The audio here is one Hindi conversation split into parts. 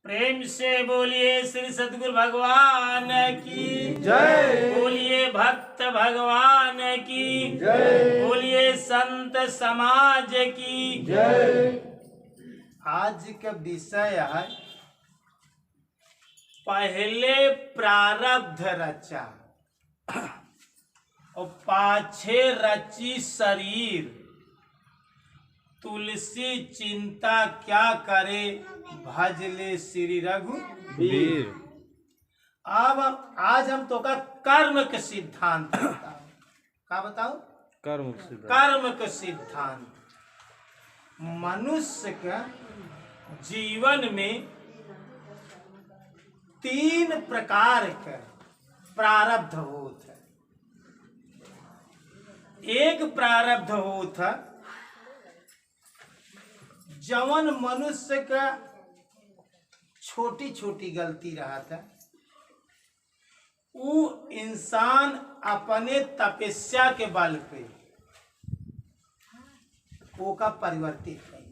प्रेम से बोलिए श्री सद्गुरु भगवान की जय। बोलिए भक्त भगवान की जय। बोलिए संत समाज की जय। आज का विषय है पहले प्रारब्ध रचा और पाछे रची शरीर, तुलसी चिंता क्या करे भजले श्री रघुवीर। अब आज हम तो का कर्म के सिद्धांत बताओ कर्म के सिद्धांत। मनुष्य का जीवन में 3 प्रकार का प्रारब्ध होता है। एक प्रारब्ध होता जवन मनुष्य का छोटी छोटी गलती रहा था, वो इंसान अपने तपस्या के बल पे वो का परिवर्तित कर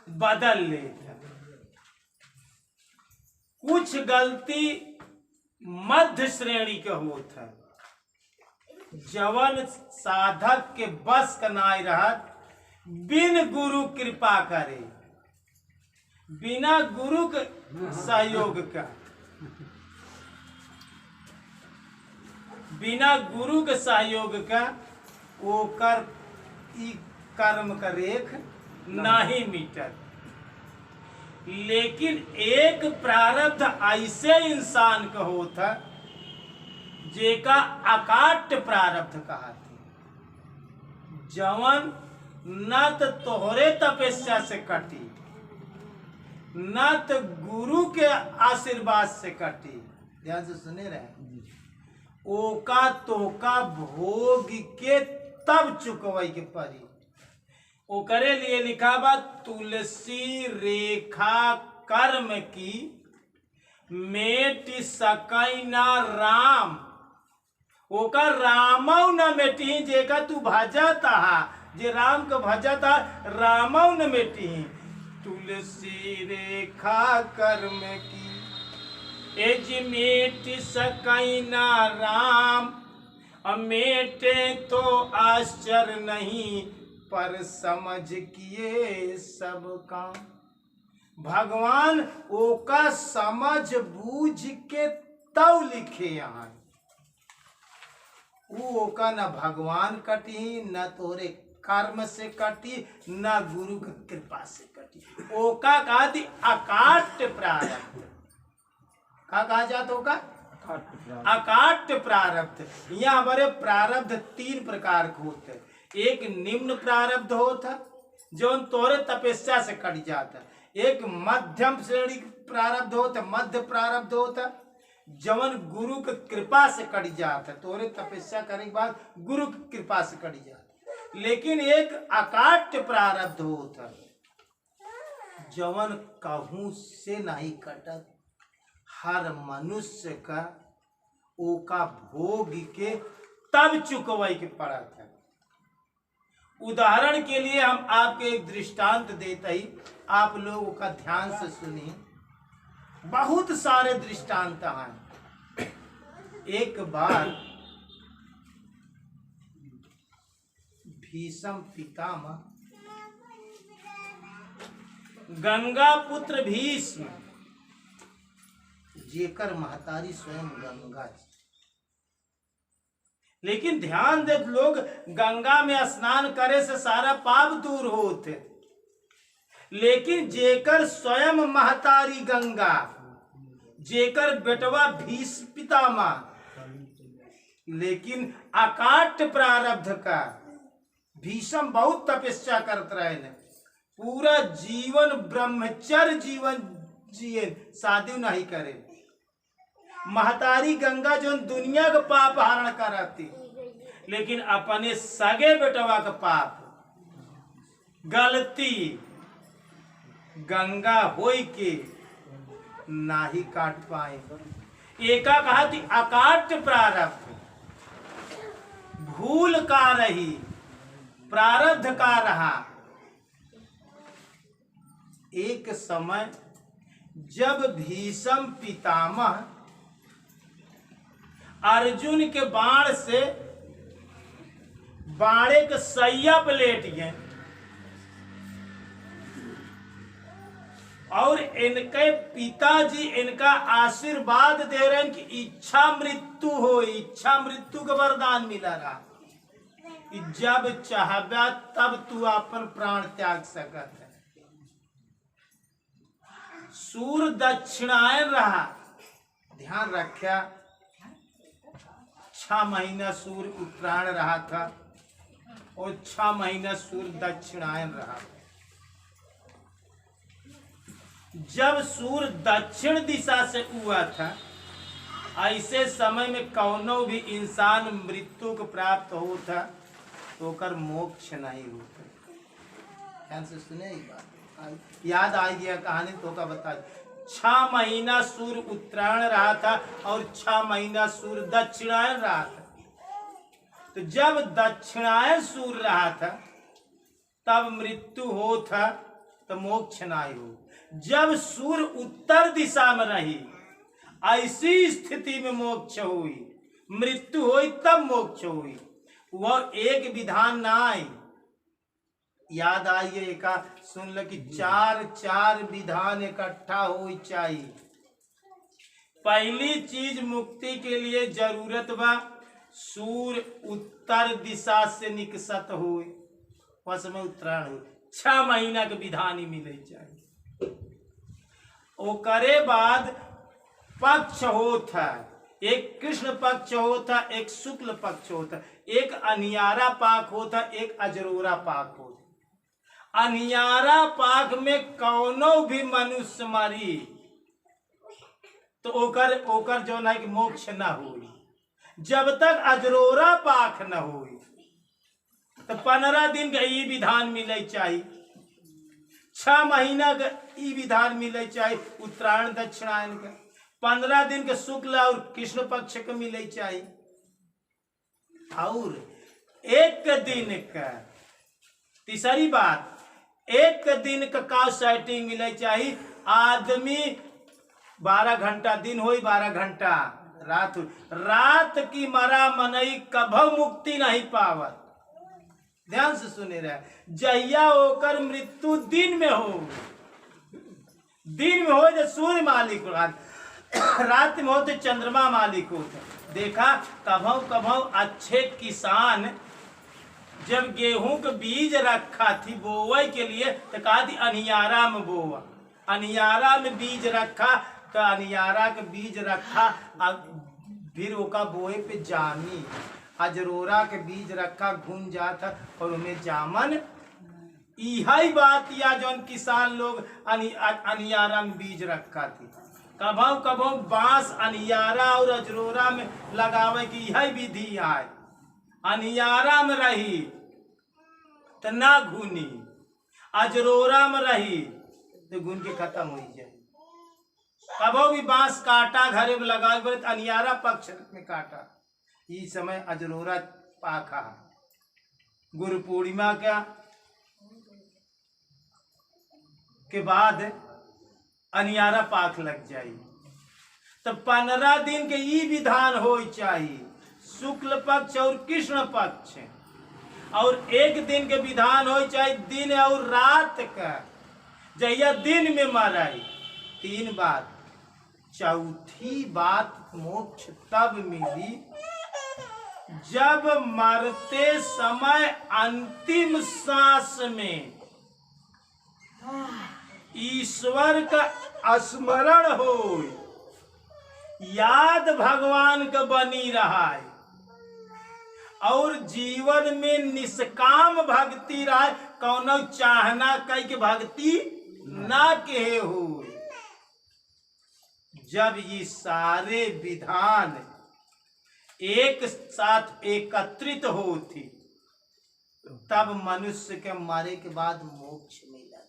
बदल लेता। कुछ गलती मध्य श्रेणी के होता, जवन साधक के बस का नाई रहा, बिन गुरु कृपा करे, बिना गुरु के सहयोग का, बिना गुरु के सहयोग का ओकर ई कर्म का रेख नहीं मिटत। लेकिन एक प्रारब्ध ऐसे इंसान का होता जेका अकाट्य प्रारब्ध कहते, जवन न तो तोहरे तपस्या से कटी, न तो गुरु के आशीर्वाद से कटी। ध्यान से सुने रहे, ओका तोका भोग के तब चुकवई के परी। ओकरे लिए लिखा बा तुलसी रेखा कर्म की मेट सकई ना राम। ओका रामौ न मेटी जेका तू भजता, जे राम को भजता रामौ न मेटी। तुलसी रेखा कर्म की एज मेट सकई ना राम। मेटे तो आश्चर्य नहीं, पर समझ किए सब काम। भगवान ओका समझ बूझ के तब लिखे यहाँ। वो ओका न भगवान कटी, न तोरे कर्म से कटी, न गुरु की कृपा से कटी। ओका कहा थी अकाट्य प्रारब्ध। का कहा जाता ओका अकाट्य प्रारब्ध। यहाँ हमारे प्रारब्ध 3 प्रकार के होते। एक निम्न प्रारब्ध होता जो तोरे तपस्या से कट जाता। एक मध्यम श्रेणी प्रारब्ध होता, मध्य प्रारब्ध होता जवन गुरु की कृपा से कट जाता, तोरे तपस्या करने के बाद गुरु की कृपा से कट जाता। लेकिन एक अकाट्य प्रारब्ध होता जवन कहूं से नहीं कटत। हर मनुष्य का ओका भोग के तब चुकवई के पड़ा था। उदाहरण के लिए हम आपके एक दृष्टांत देते ही आप लोगों का ध्यान से सुनिए। बहुत सारे दृष्टांत हैं। एक बार भीष्म पितामह गंगा पुत्र भीष्म, जेकर महतारी स्वयं गंगा। लेकिन ध्यान दे, लोग गंगा में स्नान करे से सारा पाप दूर होते, लेकिन जेकर स्वयं महतारी गंगा, जेकर बेटवा भीष्म पितामह, लेकिन अकाट्य प्रारब्ध का। भीष्म बहुत तपस्या करते रहे, पूरा जीवन ब्रह्मचर्य जीवन जिए, शादी नहीं करे। महतारी गंगा जो दुनिया का पाप हरण करती, लेकिन अपने सगे बेटवा का पाप गलती गंगा होई के नाही काट पाए। एका कहा थी अकाट्य प्रारब्ध। भूल का रही, प्रारब्ध का रहा। एक समय जब भीष्म पितामह अर्जुन के बाण से बाणे के सैया पे लेट गए और इनके पिताजी इनका आशीर्वाद दे रहे हैं कि इच्छा मृत्यु हो, इच्छा मृत्यु का वरदान मिला रहा कि जब चाहबा तब तू अपन प्राण त्याग सकत है। सूर्य दक्षिणायन रहा, ध्यान रखा, 6 महीना सूर्य उत्तरायण रहा था और 6 महीना सूर्य दक्षिणायन रहा। जब सूर्य दक्षिण दिशा से हुआ था, ऐसे समय में कौनो भी इंसान मृत्यु को प्राप्त होता तो कर मोक्ष नहीं होता। ध्यान से सुने ये बात, याद आ गया कहानी तो का बता। 6 महीना सूर्य उत्तरायण रहा था और 6 महीना सूर्य दक्षिणायन रहा था। तो जब दक्षिणायन सूर्य रहा था तब मृत्यु हो था तो मोक्ष नहीं हो। जब सूर्य उत्तर दिशा में रही, ऐसी स्थिति में मोक्ष हुई, मृत्यु हुई तब मोक्ष हुई। वह एक विधान ना आई, याद आइए का सुन लो कि 4 विधान इकट्ठा हो चाहिए। पहली चीज मुक्ति के लिए जरूरत बा सूर्य उत्तर दिशा से निकसत हो, वह समय उत्तरायण हो, 6 महीना के विधान ही मिले चाहिए। ओकरे बाद पक्ष होता, एक कृष्ण पक्ष होता, एक शुक्ल पक्ष होता, एक अनियारा पाक होता, एक अजरोरा पाक होता। अनियारा पाक में कौनो भी मनुष्य मरी तो ओकर जो ना कि मोक्ष न हुई, जब तक अजरोरा पाक न हुई तो 15 दिन का ई विधान मिले चाहिए, 6 महीना का ई विधान मिले चाहिए उत्तरायण दक्षिणायन का, 15 दिन के शुक्ल और कृष्ण पक्ष के मिले चाहिए, और 1 दिन का, तीसरी बात, 1 दिन का सेटिंग मिले चाहिए। आदमी 12 घंटा दिन हो, 12 घंटा रात हो, रात की मरा मनई कभो मुक्ति नहीं पावत। ध्यान से सुने रहे, जहिया होकर मृत्यु दिन में हो, दिन में हो तो सूर्य मालिक हो, रात में हो तो चंद्रमा मालिक हो। देखा कभो कभो अच्छे किसान जब गेहूं के बीज रखा थी बोवे के लिए तो कहा थी अनियारा में बोवा, अनियारा में बीज रखा तो अनियारा के बीज रखा, फिर ओका बोए पे जामी, अजरोरा के बीज रखा घूम जाता और उन्हें जामन। यही बात या जौन किसान लोग अनियारा में बीज रखा थी, कभो कभो बांस अनियारा और अजरोरा में लगावे की यही विधि आए। अनियारा में रही तो ना घूनी, अजरोरा में रही तो घून के खत्म हो जाए। कभो भी बांस काटा घरे में लगा तो अनियारा पक्ष में काटा, इस समय अजरोरा पाखा। गुरु पूर्णिमा के बाद अनियारा पाख लग जाए तो 15 दिन के ई विधान हो चाहिए, शुक्ल पक्ष और कृष्ण पक्ष, और 1 दिन के विधान हो चाहिए दिन और रात का, जहिया दिन में मराई। 3 बात। चौथी बात मोक्ष तब मिली जब मरते समय अंतिम सांस में ईश्वर का स्मरण हो, याद भगवान का बनी रहा है और जीवन में निष्काम भक्ति रहा, कौनो चाहना कई के भक्ति ना के हो। जब ये सारे विधान एक साथ एकत्रित होती तब मनुष्य के मरे के बाद मोक्ष मिला।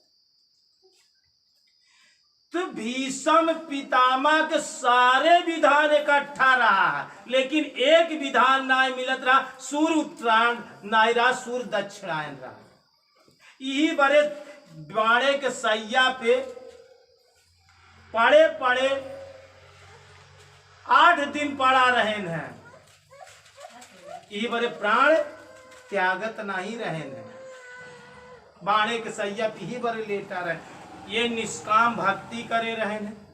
तो भीष्म पितामह के सारे विधान इकट्ठा रहा, लेकिन एक विधान ना मिलत रहा, सूर्य उत्तरायण नहीं रहा, सूर्य दक्षिणायन रहा। यही बड़े बाणे के सैया पे पड़े पड़े 8 दिन पड़ा रहेन है, ई बड़े प्राण त्यागत नहीं रहेन है, बाणे के सैया पी बड़े लेटा रहे, ये निष्काम भक्ति करे रहेन है।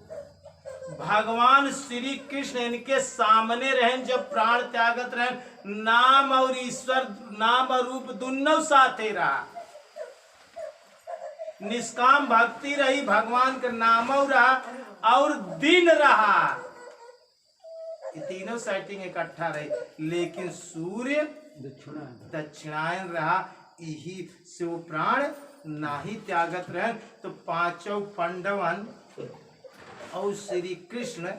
भगवान श्री कृष्ण इनके सामने रहें, जब प्राण त्यागत रहें, नाम और ईश्वर नाम और रूप दोनों साथे रहा, निष्काम भक्ति रही, भगवान का नाम रहा और दिन रहा, ये तीनों सेटिंग इकट्ठा रही। लेकिन सूर्य दक्षिणायन रहा, यही से वो प्राण नाही त्यागत रहे। तो पांचों पांडवन और श्री कृष्ण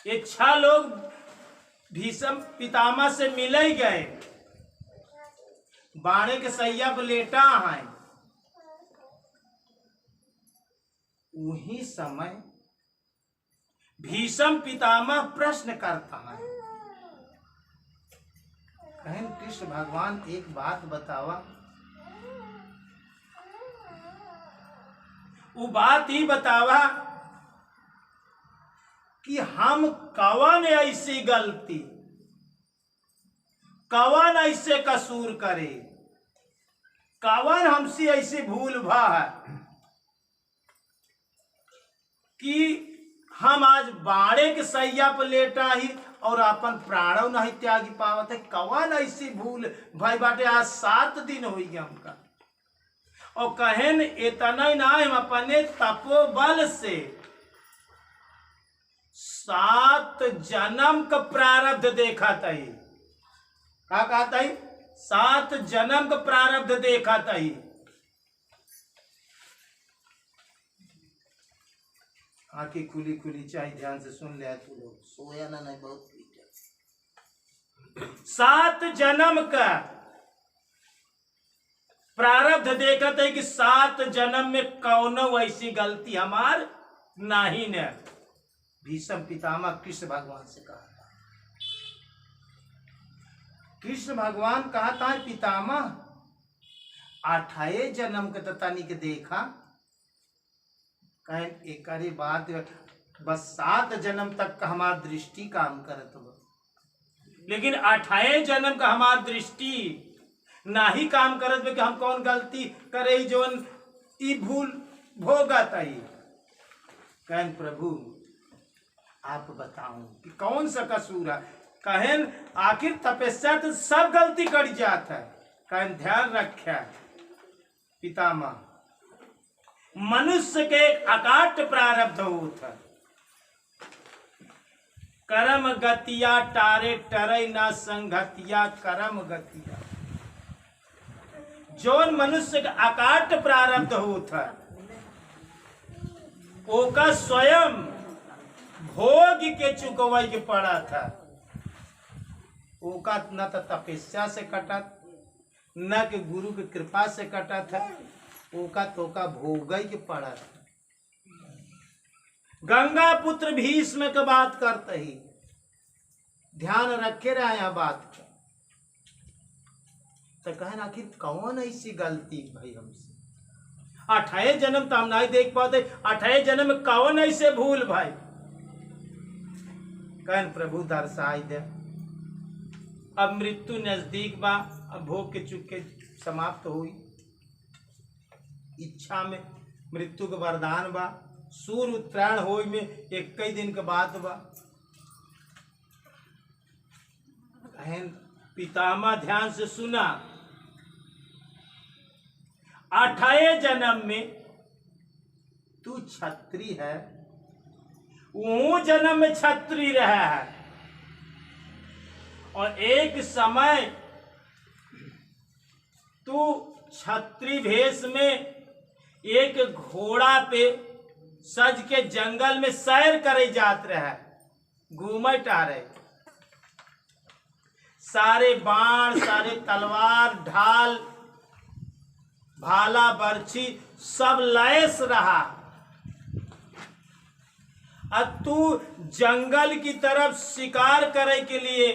ये 6 लोग भीष्म पितामह से मिल ही गए, बाणे के सैया पर लेटा है। वही समय भीष्म पितामह प्रश्न करता है, कहें कृष्ण भगवान एक बात बतावा। वो बात ही बतावा कि हम कवन ऐसी गलती, कवन ऐसे कसूर करे, कवन हमसे ऐसी भूल भा है कि हम आज बाणे के सैया पर लेटा ही और अपन प्राणों नहीं त्यागी पावत है। कवन ऐसी भूल भाई बाटे, आज 7 दिन हो गया हमका, और कहन इतना ही ना, हम अपने तपोबल से 7 जन्म का प्रारब्ध देखा था। क्या कहता है? 7 जन्म का प्रारब्ध देखा था। आंखें खुली खुली चाहिए, ध्यान से सुन ले तू लोग, सोया ना नहीं बहुत। 7 जन्म का प्रारब्ध देखा था कि 7 जन्म में कौनो ऐसी गलती हमार नहीं ने। भीष्म पितामह कृष्ण भगवान से कहा था, कृष्ण भगवान कहा था पितामह 28 जन्म के ततानी के देखा, कहें एक बात बस 7 जन्म तक का हमार दृष्टि काम करत हो, लेकिन 28 जन्म का हमार दृष्टि ना ही काम करत कि हम कौन गलती करे जोन ई भूल भोगत आई। कहें प्रभु आप बताओ कि कौन सा कसूर है। कहें आखिर तपस्या तो सब गलती कर जाता है। कहें ध्यान रखे पितामह, मनुष्य के एक अकाट प्रारब्ध होता है, कर्म गतिया टारे टरे ना संगतिया कर्म गतिया। जोन मनुष्य का अकाट प्रारब्ध होता है, ओका स्वयं भोग के चुकवाई के पड़ा था। ओका न तो तपस्या से कटत, न कि गुरु की कृपा से कटत है, ओका तोका भोग के पड़ा था। गंगा पुत्र भीष्म की बात करते ही ध्यान रखे रहे यहाँ बात का। तो कहें आखिर कौन ऐसी गलती भाई हमसे, 28 जन्म तो हम नहीं देख पाते, 28 जन्म में कौन ऐसे भूल भाई। कहन प्रभु दर्शाई दे, अब मृत्यु नजदीक बा, अब भोग के चुके समाप्त हुई, इच्छा में मृत्यु के वरदान बा, सूर्य उत्तरायण होई में 21 दिन के बाद बा। कहन पितामह ध्यान से सुना, 28 जन्म में तू छत्री है, वो जन्म में छत्री रहा है, और एक समय तू छत्री भेष में एक घोड़ा पे सज के जंगल में सैर करे जात रहा, घूमे टहरे, सारे बाण सारे तलवार ढाल भाला बर्छी सब लैस रहा, अब तू जंगल की तरफ शिकार करे के लिए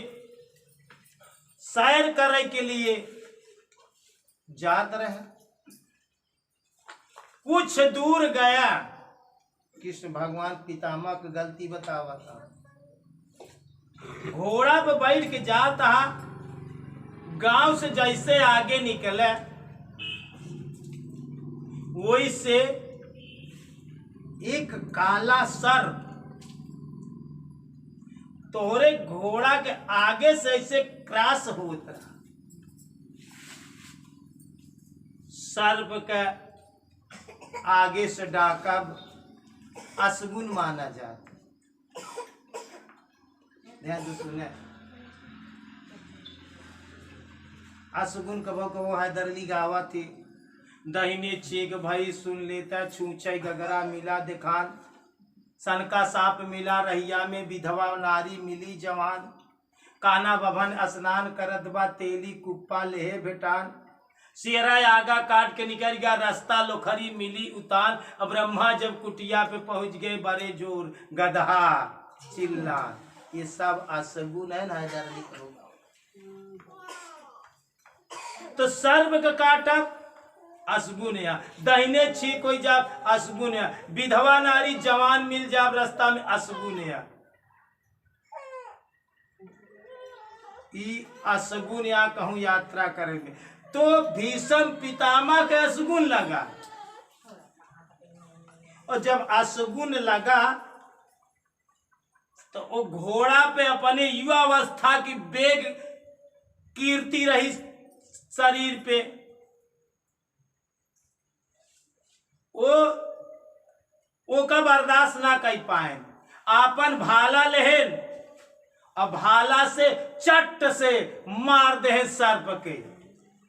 सैर करे के लिए जात रहे। कुछ दूर गया कृष्ण भगवान पितामह की गलती बतावा था। घोड़ा पे बैठ के जाता, गांव से जैसे आगे निकले वही से एक काला सर्प तोरे घोड़ा के आगे से ऐसे क्रॉस होता। सर्प का आगे से डाका अशगुन माना जाता। ध्यान से सुने, अशगुन कबो कबो हैदरली गावा थी। दहिने चेक भाई सुन लेता, छूछे गगरा मिला दिखान, सनका साप मिला रहिया में, विधवा नारी मिली जवान, काना बभन स्नान करत बा, तेली कुप्पा लेहे भेटान, शेरा आगा काट के निकल गया रास्ता, लोखरी मिली उतान, अब ब्रह्मा जब कुटिया पे पहुंच गए बड़े जोर, गधा चिल्ला। ये सब अशगुन है ना, तो सर्व का काटा अशगुन या, दहिने छी कोई जाब अशगुन या, विधवा नारी जवान मिल जाब रास्ता में अशगुन या। अशगुन या कहूं यात्रा करेंगे तो भीष्म पितामह के अशगुन लगा, और जब अशगुन लगा तो वो घोड़ा पे अपने युवावस्था की बेग कीर्ति रही शरीर पे, वो का बर्दाश्त ना कर पाए, आपन भाला लेहन और भाला से चट से मार दे सर्प के।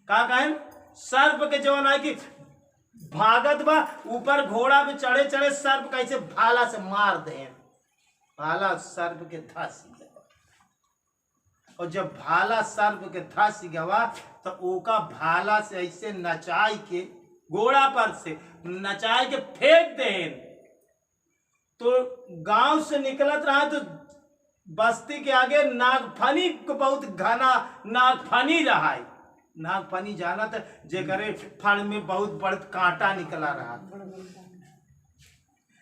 का कहें, सर्प के जवन है कि भागत बा ऊपर घोड़ा पे चढ़े चढ़े सर्प कैसे भाला से मार दे, भाला सर्प के धस गया। और जब भाला सर्प के धस गया तो ओका भाला से ऐसे नचाई के घोड़ा पर से नचाए के फेंक दे। तो गांव से निकलत रहा तो बस्ती के आगे नागफनी को बहुत घना नागफनी रहा है। नागफनी जाना था जे करे फण में बहुत बड़ कांटा निकला रहा।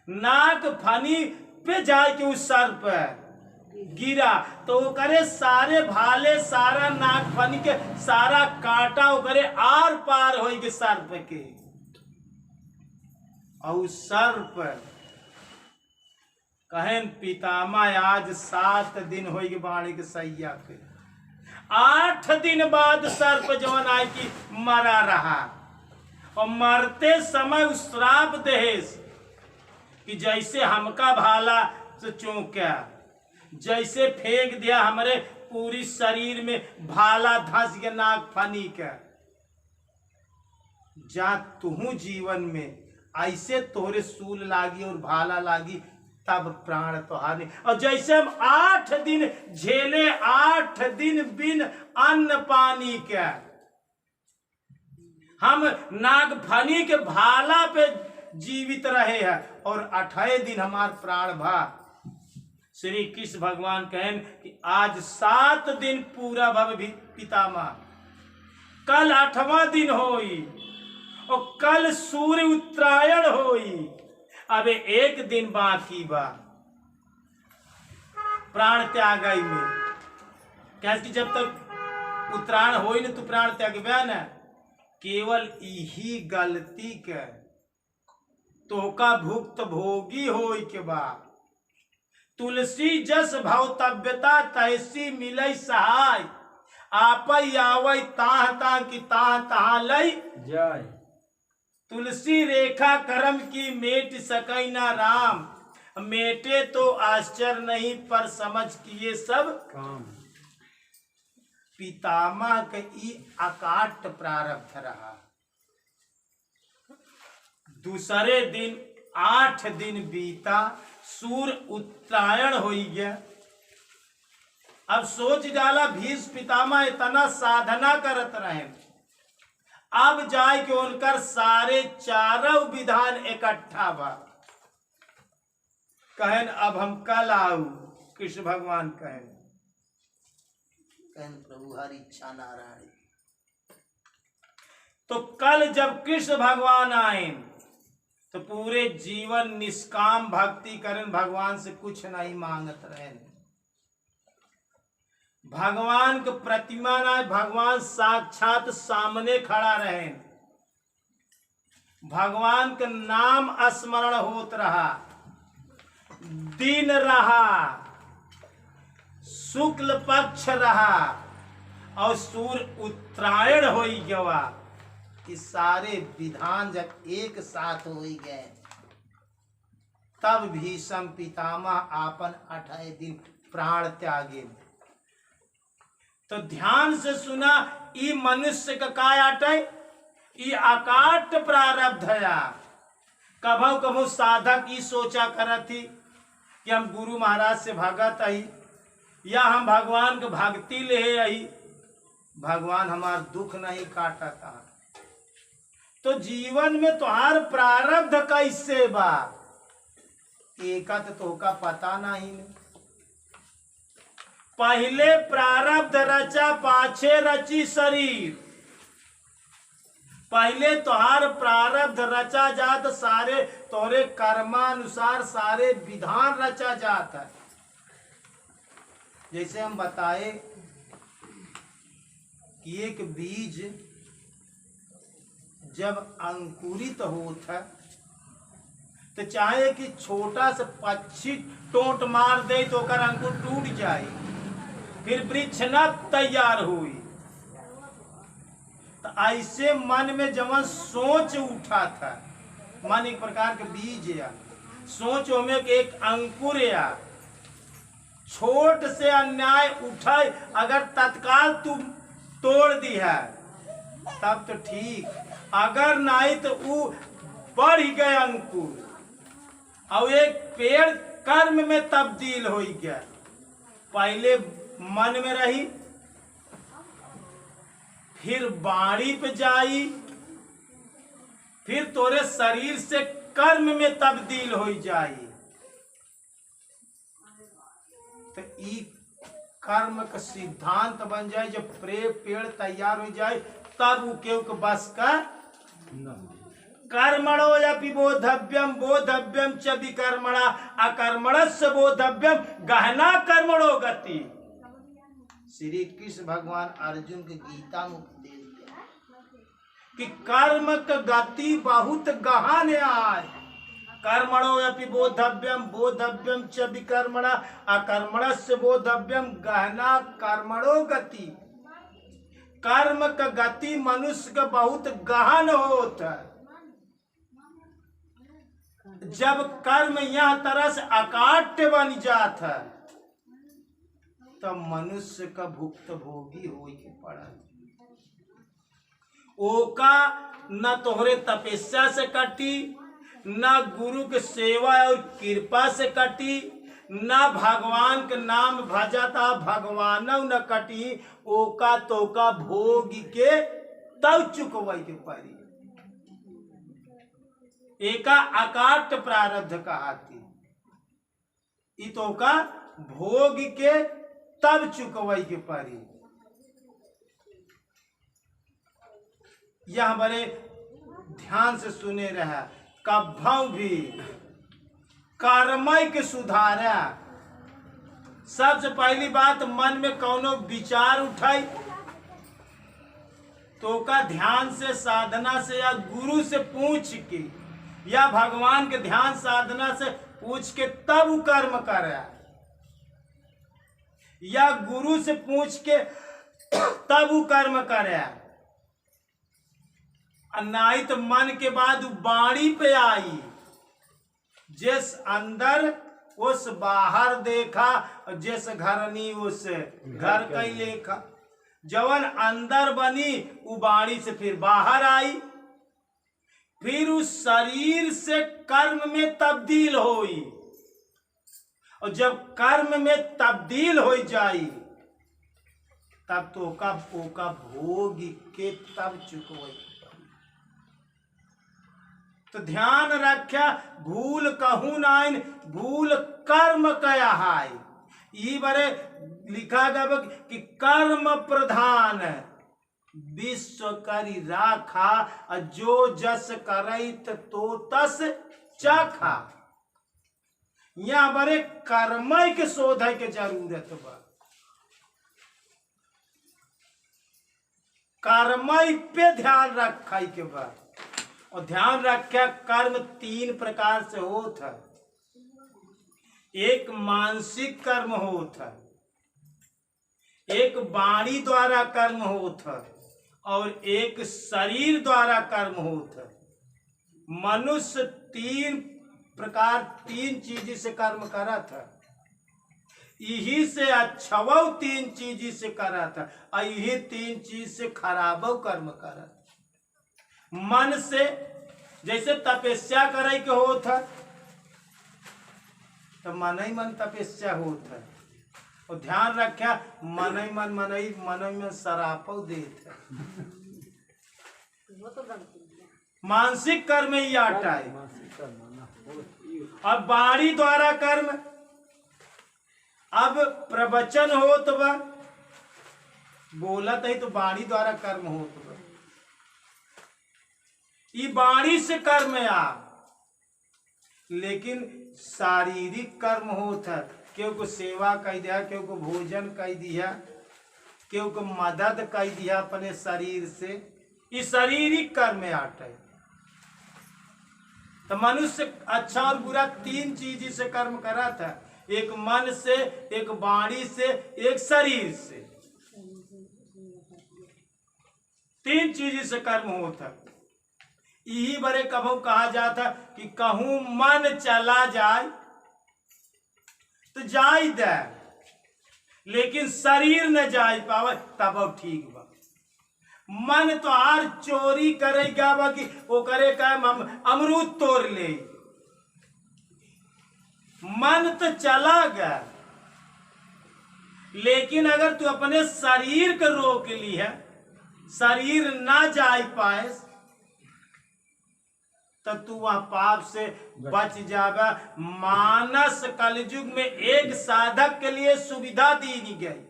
नागफनी पे जाए के उस सर्प गिरा तो वो करे सारे भाले सारा नागफनी के सारा कांटा वो करे आर पार हो के सर्प के। और सर्प कहें पितामह आज 7 दिन हो गए बाणी के सैया पे, 8 दिन बाद सर्प जवन आए की मरा रहा। और मरते समय उस श्राप देहेस कि जैसे हमका भाला से चौंका, जैसे फेंक दिया हमारे पूरी शरीर में भाला धस के नागफनी का। जा तुहू जीवन में ऐसे तोहरे सूल लागी और भाला लागी तब प्राण तोहार नहीं। और जैसे हम 8 दिन झेले, 8 दिन बिन अन्न पानी के, हम नागफनी के भाला पे जीवित रहे हैं और 8 दिन हमार प्राण भा। श्री कृष्ण भगवान कहें कि आज 7 दिन पूरा भव पितामह, कल 8वां दिन होई और कल सूर्य उत्तरायण होई, अब 1 दिन बाकी बा प्राण त्यागई में। कैसे जब तक उत्तरायण होई न तो प्राण त्यागबे न। केवल यही गलती के तोका भुक्त भोगी होई के बा। तुलसी जस भवतव्यता तैसी मिलई सहाय, आपई आवई ताह ताह की ताह ताह लई जाय। तुलसी रेखा करम की मेट सकई ना राम, मेटे तो आश्चर्य नहीं पर समझ किए सब काम। पितामह के ई अकाट प्रारब्ध रहा। दूसरे दिन 8 दिन बीता, सूर्य उत्तरायण हो गया। अब सोच डाला भीष्म पितामह इतना साधना करत रहे, अब जाए कि उनकर सारे चारों विधान इकट्ठा बा। कहन अब हम कल आऊ। कृष्ण भगवान कहन प्रभु हरि इच्छा नारायण। तो कल जब कृष्ण भगवान आए तो पूरे जीवन निष्काम भक्ति करन, भगवान से कुछ नहीं मांगत रहे। भगवान के प्रतिमा ना, भगवान साक्षात सामने खड़ा रहे। भगवान का नाम स्मरण होत रहा, दिन रहा, शुक्ल पक्ष रहा और सूर्य उत्तरायण हो गया। इस सारे विधान जब एक साथ हो गए तब भीष्म पितामह आपन 28 दिन प्राण त्यागे। तो ध्यान से सुना, ई मनुष्य का काय आटे, ई अकाट प्रारब्ध है। कभू कभू साधक ई सोचा करती कि हम गुरु महाराज से भगत आई या हम भगवान के भक्ति ले आई, भगवान हमार दुख नहीं काटता। तो जीवन में तुहार प्रारब्ध कैसे बा, एकत तो का पता नहीं। पहले प्रारब्ध रचा पाछे रची शरीर। पहले तुहार प्रारब्ध रचा जात, सारे तोरे कर्मानुसार सारे विधान रचा जाता है। जैसे हम बताए कि एक बीज जब अंकुरित होता है तो चाहे कि छोटा सा पक्षी टोंट मार दे तो कर अंकुर टूट जाए, फिर वृक्ष न तैयार हुई। तो ऐसे मन में जब सोच उठा था, मन एक प्रकार के बीज या सोच में एक अंकुर या छोट से अन्याय उठाए, अगर तत्काल तुम तोड़ दी है तब तो ठीक, अगर नहीं तो वो बढ़ गए अंकुर और एक पेड़ कर्म में तब्दील हो गया। पहले मन में रही, फिर बाड़ी पे जाई, फिर तोरे शरीर से कर्म में तब्दील हो जाई। तो ई कर्म का सिद्धांत बन जाए। जब पेड़ तैयार हो जाए तब वो केव के बस का कर्मणो यपि बोधव्यम बोधव्यम च विकर्मणा अकर्मणस्य बोधव्यम गहना कर्मणो गति। श्री कृष्ण भगवान अर्जुन के गीता में उपदेश दिया कि कर्म का गति बहुत गहन है। कर्मणो यपि बोधव्यम बोधव्यम च विकर्मणा अकर्मणस्य बोधव्यम गहना कर्मणो गति। कर्म का गति मनुष्य का बहुत गहन होता है। जब कर्म यह तरह से अकाट्य बन जाता है तब मनुष्य का भुक्त भोगी हो के पड़ा। ओका न तोहरे तपस्या से कटी, न गुरु के सेवा और कृपा से कटी, न भगवान के नाम भजता भगवान न कटी। ओका तोका भोग के तब चुकवाई के पड़ी। एका अकाट प्रारब्ध कहाती, ई तो का भोग के तब चुकवाई के पड़ी। यह बड़े ध्यान से सुने रहा, कभू भी कर्मय के सुधारा। सबसे पहली बात, मन में कौनो विचार उठाई तो का ध्यान से साधना से या गुरु से पूछ के या भगवान के ध्यान साधना से पूछ के तब वो कर्म करे, या गुरु से पूछ के तब वो कर्म करे। नहीं तो मन के बाद बाणी पे आई, जिस अंदर उस बाहर देखा, जिस घरनी उस घर का ही लेखा। जवन अंदर बनी वो बाणी से फिर बाहर आई, फिर उस शरीर से कर्म में तब्दील होई। और जब कर्म में तब्दील हो जाई तब तो ओका भोग के तब चुकवाई। तो ध्यान रख्या, भूल कहूं नाइन भूल कर्म कया हाय। ई बरे लिखा गया कि कर्म प्रधान विश्व करी राखा, जो जस करैत तो तस चाखा यहाँ बड़े कर्मय के शोधय के जरूरत बा। कर्मय पे ध्यान रखे के बा। और ध्यान रखे कर्म 3 प्रकार से होत है। एक मानसिक कर्म होत है, एक वाणी द्वारा कर्म होत है, और एक शरीर द्वारा कर्म होत है। मनुष्य 3 प्रकार 3 चीज से कर्म करत है। यही से अच्छवो 3 चीज से करत है, और यही 3 चीज से खराबो कर्म करत। मन से जैसे तपस्या करे के होत है, तो मन ही मन तपस्या होत है। और ध्यान रखा मन ही मन सरापो देत है। मानसिक कर्म ही आटा है। अब वाणी द्वारा कर्म, अब प्रवचन होत बा, बोलत है तो वाणी द्वारा कर्म होत बा। ये वाणी से कर्म आ, लेकिन शारीरिक कर्म होता है। केहू को सेवा कर दिया, केहू को भोजन कर दिया, केहू को मदद कर दिया अपने शरीर से, ये शारीरिक कर्म आटा है। तो मनुष्य अच्छा और बुरा 3 चीज से कर्म करा था। एक मन से, एक वाणी से, एक शरीर से। 3 चीज से कर्म होता। यही बड़े कभू कहा जाता कि कहूं मन चला जाए तो जाई दे, लेकिन शरीर न जाए पावे तब ठीक बा। मन तो आर चोरी करेगा बा कि वो करे का अमरूद तोड़ ले। मन तो चला गया, लेकिन अगर तू अपने शरीर को रोक ली है, शरीर ना जा पाए, तो तू वहां पाप से बच जाएगा। मानस कलयुग में एक साधक के लिए सुविधा दी गई।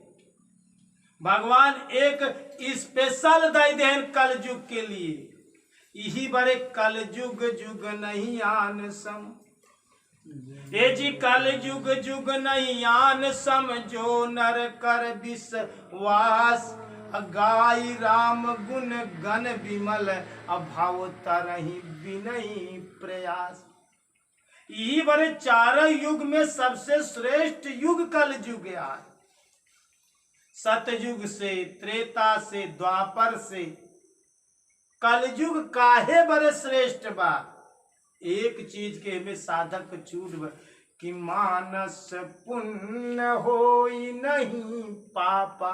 भगवान एक स्पेशल दे देन कलयुग के लिए। यही बड़े कलयुग जुग नहीं आन सम, ये जी कलयुग जुग नहीं आन सम, जो नर कर विश्वास, गाई राम गुण गण विमल, अभाव तरही बिनही प्रयास। यही बड़े 4 युग में सबसे श्रेष्ठ युग कल युग है। सतयुग से, त्रेता से, द्वापर से कलयुग काहे बड़े श्रेष्ठ बा। एक चीज के में साधक छूट बा कि मानस पुण्य होई नहीं पापा।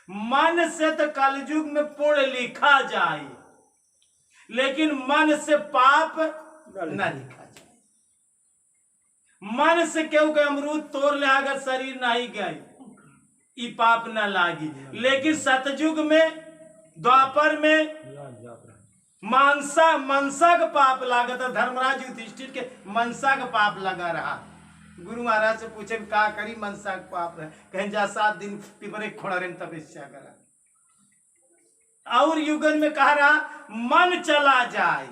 मन से तो कलयुग में पुण्य लिखा जाए, लेकिन मन से पाप न लिखा जाए। मन से केहू के अमरूद तोड़ ले अगर शरीर नहीं गए, ई पाप न लागी। लेकिन सतयुग में, द्वापर में मनसा का पाप लागत। धर्मराज युधिष्ठिर के मनसा का पाप लगा रहा। गुरु महाराज से पूछे का करी मनसा का पाप है, कहें जा 7 दिन पिपरे खोड़े में तपस्या करा। और युगन में कह रहा मन चला जाए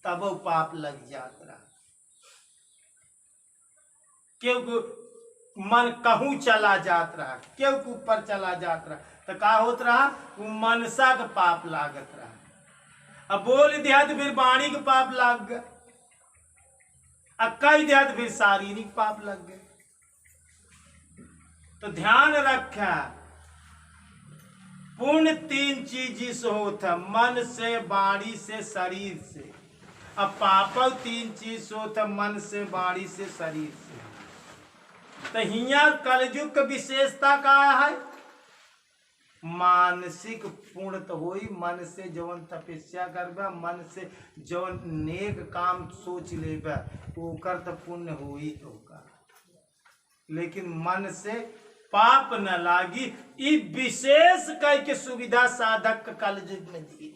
तब वो पाप लग जाता। क्यों मन कहूं चला जात रहा, क्यों ऊपर चला जात रहा, तो का होत रहा वो मनसा का पाप लागत रहा। अब बोल दिया तो फिर वाणी का पाप लाग गया, कई दिया तो फिर शारीरिक पाप लग गए। तो ध्यान रखा पुण्य 3 चीज से होता, मन से, वाणी से, शरीर से। अब पाप 3 चीज से होता, मन से, वाणी से, शरीर से। तो हिया कलयुग की विशेषता का है, मानसिक पूर्ण तो होई। मन से जवन तपस्या करबा, मन से जवन नेक काम सोच लेबा, ओकर तो पुण्य होई होगा। लेकिन मन से पाप न लागी, ई विशेष कह के सुविधा साधक कलयुग में दी,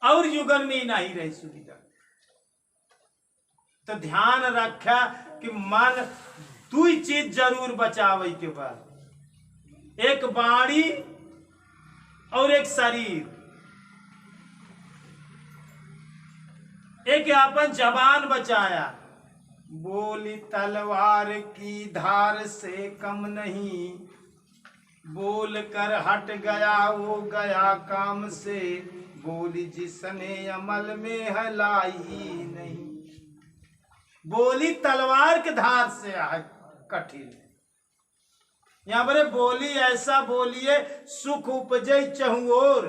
और युगन में ही नहीं रही सुविधा। तो ध्यान रखा कि मन 2 चीज जरूर बचावे के बाद, एक वाणी और एक शरीर। एक अपन जबान बचाया। बोली तलवार की धार से कम नहीं, बोल कर हट गया वो गया काम से, बोली जिसने अमल में है लाई नहीं। बोली तलवार के धार से है कठिन। यहाँ पर बोली ऐसा बोलिए सुख उपजे चहुओर,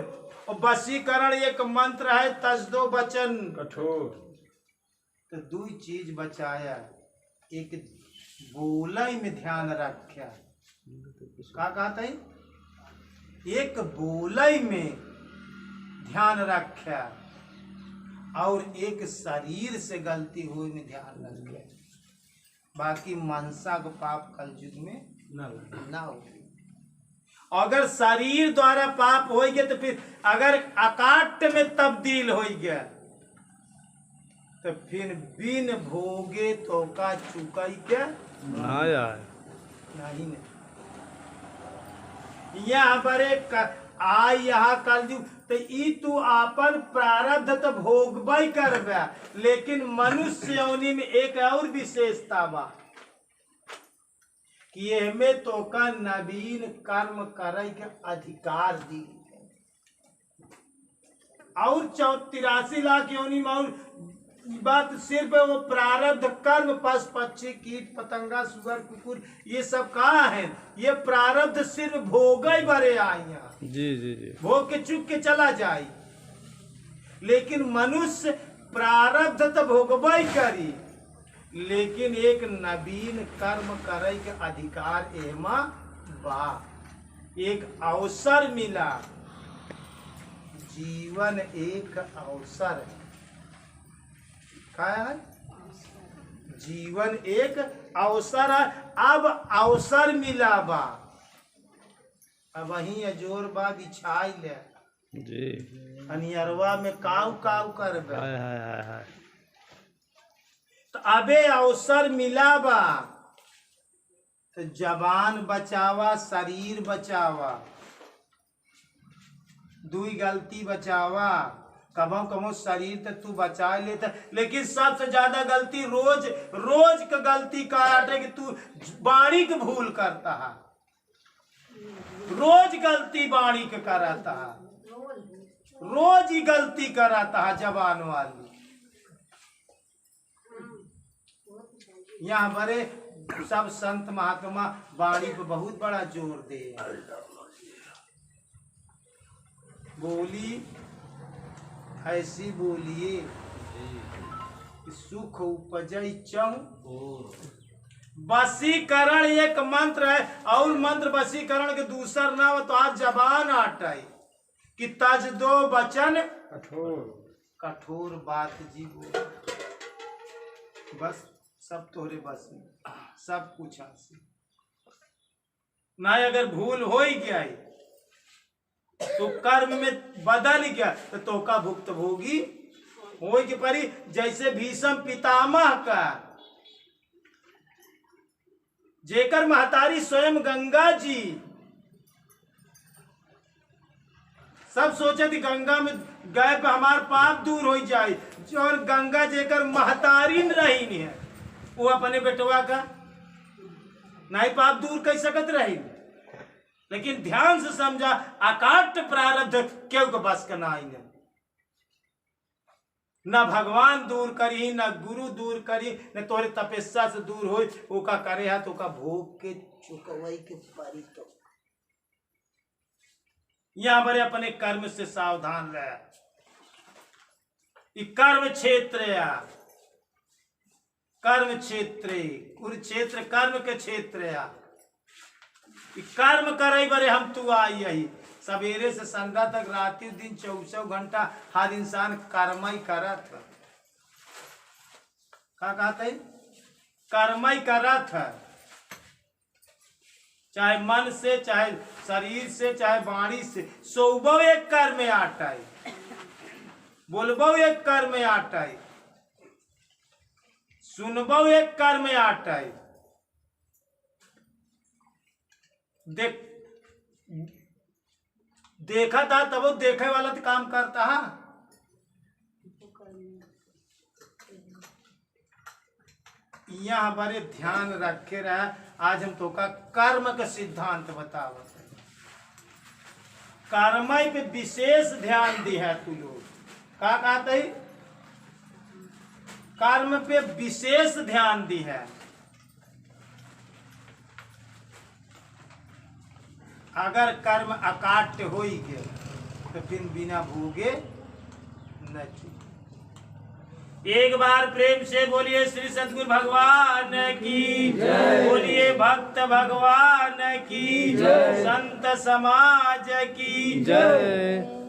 और वशीकरण एक मंत्र है तज दो वचन कठोर। तो दो चीज बचाया। एक बोलई में ध्यान रखा। का कहते हैं? एक बोलई में ध्यान रखा और एक शरीर से गलती हुई में ध्यान रखा। बाकी मनसा का पाप कलयुग में ना हो। अगर शरीर द्वारा पाप हो गया तो फिर अगर अकाट्य में तब्दील हो गया तो फिर बिन भोगे तो का चुकाई क्या नहीं। यहाँ पर एक आई यहाँ कलयुग तो ई तू आपन प्रारब्ध तो भोगबई करबा, लेकिन मनुष्य योनि में एक और विशेषता बा कि एमे तो का नवीन कर्म करे के अधिकार दी। और 83 लाख योनि में और बात सिर्फ वो प्रारब्ध कर्म पशु पक्षी कीट पतंगा सुगर कुकुर ये सब कहाँ है? ये प्रारब्ध सिर्फ भोगे बरे आई यहाँ। जी जी जी। भोग के चुप के चला जाए, लेकिन मनुष्य प्रारब्ध तो भोगबई करी, लेकिन एक नवीन कर्म करे के अधिकार एमा बा। एक अवसर मिला। जीवन एक अवसर है। क्या है? जीवन एक अवसर है। अब अवसर मिला बा, अब वही अजोर बा बिछाई ले जी। अनियरवा में काऊ काऊ करबे। हाय हाय हाय हाय। तो अबे अवसर मिला बा तो जबान बचावा, शरीर बचावा, दुई गलती बचावा। कबो कबो शरीर तो तू बचा लेता, लेकिन सबसे ज्यादा गलती रोज रोज का गलती का है कि तू बाणी की भूल करता है। रोज गलती बाणी के कराता है, रोज ही गलती कराता है जबान वाली। यहाँ बड़े सब संत महात्मा बाणी पे बहुत बड़ा जोर दे। बोली ऐसी बोलिए सुख उपजई चहु। वशीकरण एक मंत्र है, और मंत्र वशीकरण के दूसर नाम तो आज जबान आटाई कि तज दो वचन कठोर। कठोर बात जी बोल। बस सब तोरे बस में, सब कुछ हासिल ना। अगर भूल हो ही गया है तो कर्म में बदल गया तो तोका भुक्त भोगी हो के परी। जैसे भीष्म पितामह का जेकर महतारी स्वयं गंगा जी, सब सोचे थी गंगा में गए पे हमार पाप दूर हो जाए, और गंगा जेकर महतारी रही नहीं है वो अपने बेटवा का नहीं पाप दूर कर सकत रही। लेकिन ध्यान से समझा अकाट्य प्रारब्ध क्यों को बस करना आएंगे। न भगवान दूर करी, न गुरु दूर करी, न तोरे तपस्या से दूर हो। वो का करे है तो का भोग के चुकवाई के परी। तो यहाँ पर अपने कर्म से सावधान रहे। कर्म क्षेत्र या कर्म क्षेत्र, कुरुक्षेत्र कर्म के क्षेत्र या कर्म करे बरे हम तू आई यही सवेरे से संध्या तक राति दिन 24 घंटा हर इंसान कर्म ही करत है। क्या कहते हैं? कर्म ही करत है, चाहे मन से, चाहे शरीर से, चाहे वाणी से। सोबो एक कर्म में आटा है, बोलबो एक कर्म में आटा है, सुनबो एक कर्म में आटा है। देखा था तब वो देखे वाला तो काम करता है। यहाँ बड़े ध्यान रखे रहे। आज हम तो का कर्म का सिद्धांत बतावत है। कर्म पे विशेष ध्यान दी है तू लोग। का कहते है? कर्म पे विशेष ध्यान दी है। अगर कर्म अकाट्य हो ही गए तो फिर बिना भोगे न छूटे। एक बार प्रेम से बोलिए श्री सद्गुरु भगवान की जय। बोलिए भक्त भगवान की जय। संत समाज की जय।